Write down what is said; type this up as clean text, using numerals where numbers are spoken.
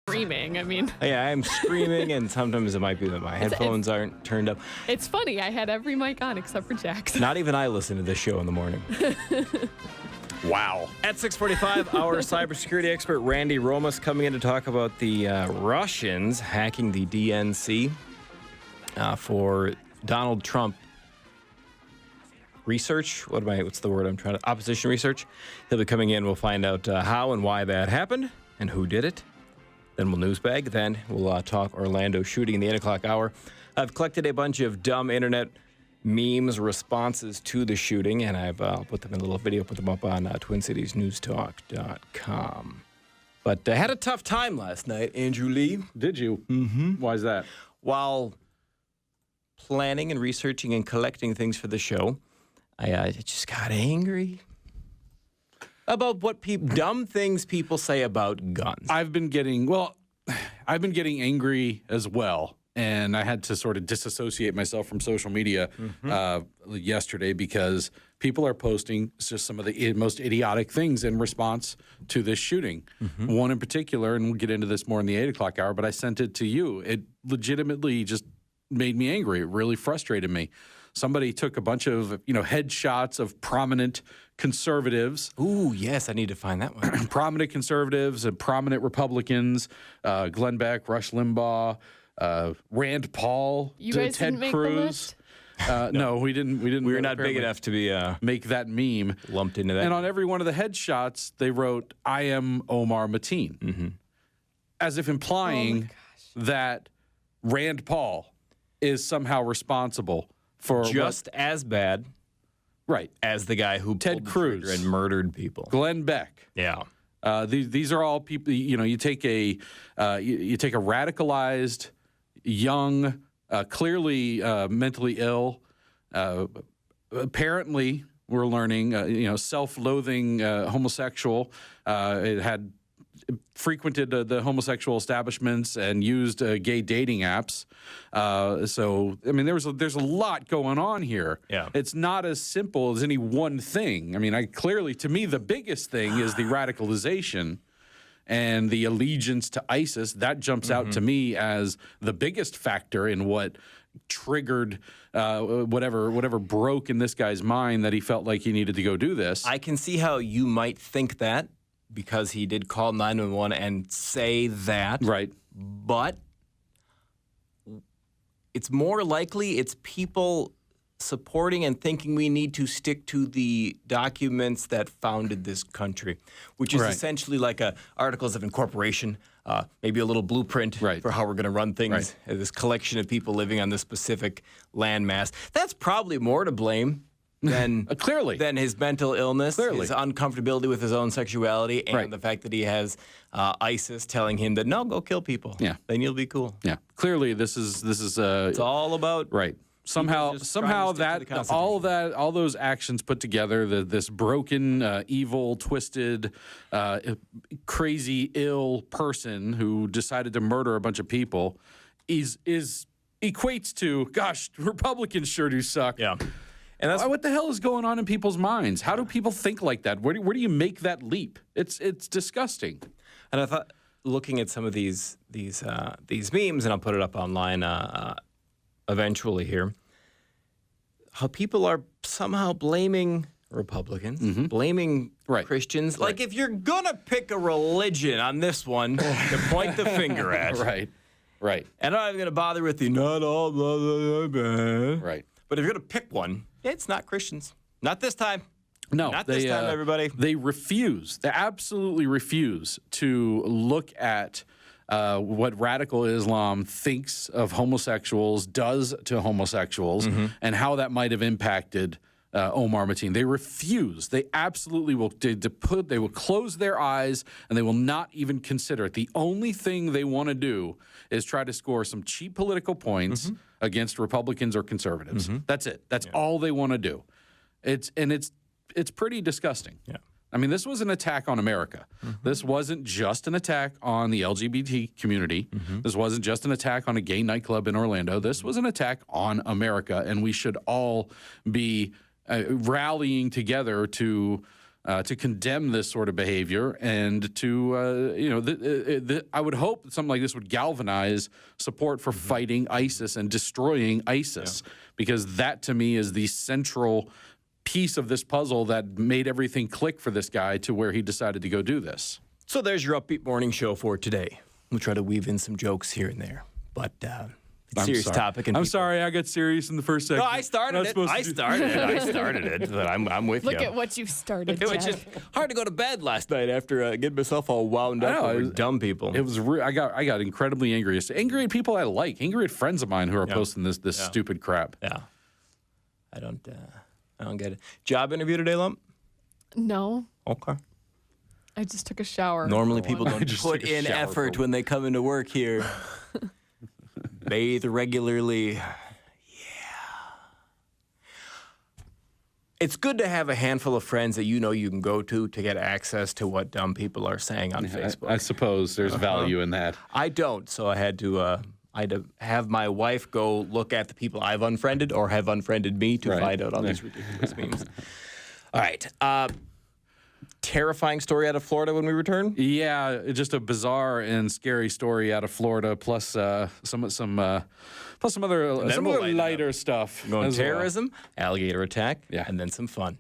screaming. I mean, Yeah, I'm screaming, and sometimes it might be that my headphones aren't turned up. it's funny. I had every mic on except for Jack's. Not even I listen to this show in the morning. Wow. At 6:45, our cybersecurity expert Randy Romas coming in to talk about the Russians hacking the DNC for Donald Trump research. What's the word I'm trying to? Opposition research. He'll be coming in. We'll find out how and why that happened and who did it. Then we'll newsbag. Then we'll talk Orlando shooting in the 8 o'clock hour. I've collected a bunch of dumb internet memes, responses to the shooting, and I'll put them in a little video, put them up on TwinCitiesNewsTalk.com. But I had a tough time last night, Andrew Lee. Did you? Mm-hmm. Why is that? While planning and researching and collecting things for the show, I just got angry about what dumb things people say about guns. I've been getting angry as well. And I had to sort of disassociate myself from social media yesterday because people are posting just some of the most idiotic things in response to this shooting. Mm-hmm. One in particular, and we'll get into this more in the 8 o'clock hour, but I sent it to you. It legitimately just made me angry. It really frustrated me. Somebody took a bunch of, headshots of prominent conservatives. Ooh, yes, I need to find that one. Prominent conservatives and prominent Republicans, Glenn Beck, Rush Limbaugh, Rand Paul, You guys Ted didn't make Cruz. the list? No, we didn't. We We're not big enough to be make that meme lumped into that. And on every one of the headshots, they wrote, "I am Omar Mateen," as if implying that Rand Paul is somehow responsible for just as bad, right, as the guy who Ted pulled the Cruz trigger and murdered people. Glenn Beck. Yeah. These are all people. You take a radicalized, young, clearly mentally ill. Apparently, we're learning, self-loathing homosexual. It had frequented the homosexual establishments and used gay dating apps. So, I mean, there's a lot going on here. Yeah. It's not as simple as any one thing. I mean, to me, the biggest thing is the radicalization and the allegiance to ISIS. That jumps out to me as the biggest factor in what triggered whatever broke in this guy's mind that he felt like he needed to go do this. I can see how you might think that because he did call 911 and say that. Right. But it's more likely it's people supporting and thinking we need to stick to the documents that founded this country, which is essentially like articles of incorporation, maybe a little blueprint for how we're going to run things, this collection of people living on this specific landmass. That's probably more to blame than clearly than his mental illness, clearly. His uncomfortability with his own sexuality, and the fact that he has ISIS telling him that, no, go kill people. Yeah. Then you'll be cool. Yeah. Clearly this is it's all about Somehow that all those actions put together, this broken, evil, twisted, crazy, ill person who decided to murder a bunch of people, equates to, gosh, Republicans sure do suck. Yeah. And that's what the hell is going on in people's minds? How do people think like that? Where do you make that leap? It's disgusting. And I thought, looking at some of these memes, and I'll put it up online eventually here, how people are somehow blaming Republicans, blaming Christians. Like, if you're going to pick a religion on this one to point the finger at. Right. And I'm not even going to bother with the not all blah, blah, blah, blah. Right. But if you're going to pick one, it's not Christians. Not this time. No, not this time, everybody. They absolutely refuse to look at what radical Islam thinks of homosexuals, does to homosexuals, and how that might have impacted Omar Mateen. They refuse. They absolutely will. They will close their eyes and they will not even consider it. The only thing they want to do is try to score some cheap political points against Republicans or conservatives. That's it. That's all they want to do. It's pretty disgusting. Yeah. I mean, this was an attack on America. This wasn't just an attack on the LGBT community. This wasn't just an attack on a gay nightclub in Orlando. This was an attack on America, and we should all be rallying together to to condemn this sort of behavior and to, I would hope that something like this would galvanize support for fighting ISIS and destroying ISIS, because that to me is the central piece of this puzzle that made everything click for this guy to where he decided to go do this. So there's your upbeat morning show for today. We'll try to weave in some jokes here and there, but it's a serious topic. And I'm sorry, I got serious in the first second. No, I started it. I started it. But I'm with you. Look at what you've started, It was Jack. just hard to go to bed last night after getting myself all wound up over dumb people. It was I got incredibly angry. Angry at people I like. Angry at friends of mine who are posting this stupid crap. Yeah. I don't get it. Job interview today, Lump? No, Okay. I just took a shower. Normally people don't just put took a in shower effort for- when they come into work here. Bathe regularly. Yeah. It's good to have a handful of friends that you know you can go to get access to what dumb people are saying on Facebook. I suppose there's value in that. I don't, so I had to have my wife go look at the people I've unfriended or have unfriended me to find out all these ridiculous memes. All right. Terrifying story out of Florida when we return? Yeah, just a bizarre and scary story out of Florida, plus some other lighter stuff. Going as well. terrorism, alligator attack, Yeah. and then some fun.